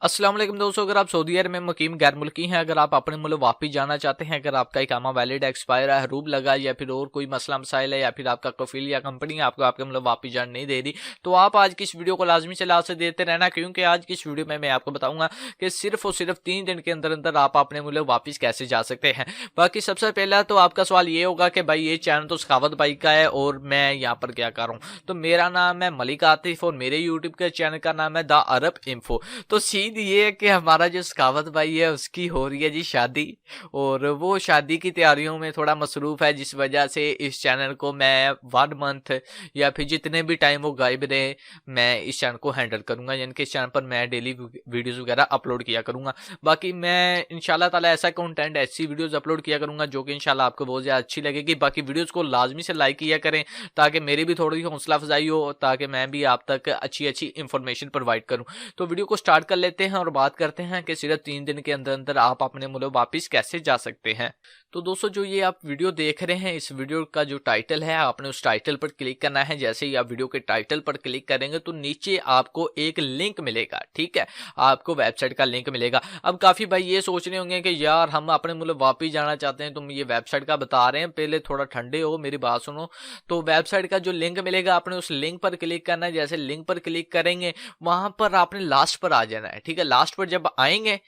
अस्सलाम वालेकुम दोस्तों, अगर आप सऊदी अरब में मुकीम गैर मुल्की हैं, अगर आप अपने मुल्क वापस जाना चाहते हैं, अगर आपका इकामा वैलिड एक्सपायर है, हरूब लगा या फिर और कोई मसला मसाइल है या फिर आपका कफील या कंपनी आपको आपके मुल्क वापस जाने नहीं दे रही, तो आप आज की इस वीडियो को लाजमी से लास्ट से देते रहना, क्योंकि आज की इस वीडियो में मैं आपको बताऊंगा कि सिर्फ और सिर्फ 3 दिन के अंदर अंदर आप अपने मुल्क वापस कैसे जा सकते हैं। बाकी सबसे पहला तो आपका सवाल ये होगा कि भाई ये चैनल तो सखावत भाई का है और मैं यहाँ पर क्या कर रहा हूँ। तो मेरा नाम है मलिक आतिफ और मेरे यूट्यूब के चैनल का नाम है द अरब इन्फो। तो सीध ये है कि हमारा जो सखावत भाई है उसकी हो रही है जी शादी, और वो शादी की तैयारियों में थोड़ा मसरूफ है, जिस वजह से इस चैनल को मैं 1 मंथ या फिर जितने भी टाइम वो गायब रहे मैं इस चैनल को हैंडल करूंगा, यानी कि इस चैनल पर मैं डेली वीडियोस वगैरह अपलोड किया करूंगा। बाकी मैं इंशाल्लाह ताला ऐसा कंटेंट, ऐसी वीडियोस अपलोड किया करूंगा जो कि इंशाल्लाह आपको बहुत ज़्यादा अच्छी लगेगी। बाकी वीडियोस को लाजमी से लाइक किया करें ताकि मेरी भी थोड़ी हौसला अफजाई हो, ताकि मैं भी आप तक अच्छी अच्छी इंफॉर्मेशन प्रोवाइड करूं। तो वीडियो को स्टार्ट कर लेते हैं और बात करते हैं कि सिर्फ 3 दिन के अंदर अंदर आप अपने मुल्क वापस कैसे जा सकते हैं। तो दोस्तों, जो ये आप वीडियो देख रहे हैं, इस वीडियो का जो टाइटल है, आपने उस टाइटल पर क्लिक करना है। जैसे ही आप वीडियो के टाइटल पर क्लिक करेंगे तो नीचे आपको एक लिंक मिलेगा, ठीक है, आपको वेबसाइट का लिंक मिलेगा। अब काफी भाई ये सोच रहे होंगे कि यार हम अपने मुल्क वापस जाना चाहते हैं, तुम ये वेबसाइट का बता रहे हैं, पहले थोड़ा ठंडे हो, मेरी बात सुनो। तो वेबसाइट का जो लिंक मिलेगा, आपने उस लिंक पर क्लिक करना है। जैसे लिंक पर क्लिक करेंगे वहां पर आपने लास्ट पर आ जाना है, ठीक है। लास्ट पर जब आएंगे,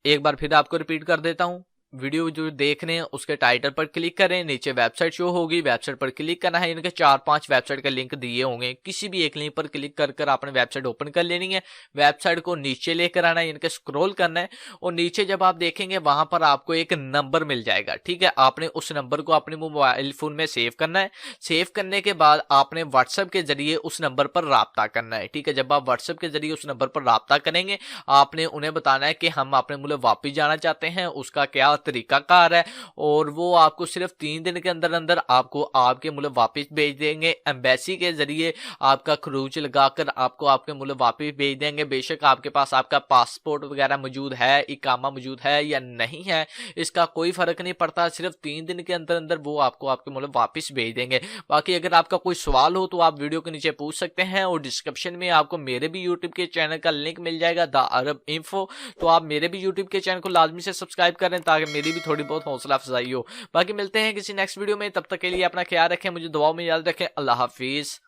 एक बार फिर आपको रिपीट कर देता हूं, वीडियो जो देख रहे हैं उसके टाइटल पर क्लिक करें, नीचे वेबसाइट शो होगी, वेबसाइट पर क्लिक करना है। इनके 4-5 वेबसाइट का लिंक दिए होंगे, किसी भी एक लिंक पर क्लिक कर कर आपने वेबसाइट ओपन कर लेनी है। वेबसाइट को नीचे लेकर आना है, इनके स्क्रॉल करना है और नीचे जब आप देखेंगे वहां पर आपको एक नंबर मिल जाएगा, ठीक है। आपने उस नंबर को अपने मोबाइल फोन में सेव करना है। सेव करने के बाद आपने व्हाट्सएप के जरिए उस नंबर पर राब्ता करना है, ठीक है। जब आप व्हाट्सएप के जरिए उस नंबर पर राब्ता करेंगे, आपने उन्हें बताना है कि हम अपने मुल्क वापस जाना चाहते हैं, उसका क्या तरीकाकार है, और वो आपको सिर्फ 3 दिन के अंदर अंदर आपको आपके मुल्क वापस भेज देंगे। एम्बेसी के जरिए आपका खरूच लगाकर आपको आपके मुल्क वापस भेज देंगे। बेशक आपके पास आपका पासपोर्ट वगैरह मौजूद है, इकामा मौजूद है या नहीं है, इसका कोई फर्क नहीं पड़ता, सिर्फ 3 दिन के अंदर अंदर वो आपको आपके मुल्क वापस भेज देंगे। बाकी अगर आपका कोई सवाल हो तो आप वीडियो के नीचे पूछ सकते हैं, और डिस्क्रिप्शन में आपको मेरे भी यूट्यूब के चैनल का लिंक मिल जाएगा, द अरब इन्फो। तो आप मेरे भी यूट्यूब के चैनल को लाजमी से सब्सक्राइब करें ताकि मेरी भी थोड़ी बहुत हौसला अफजाई हो। बाकी मिलते हैं किसी नेक्स्ट वीडियो में, तब तक के लिए अपना ख्याल रखें, मुझे दुआओं में याद रखें। अल्लाह हाफिज।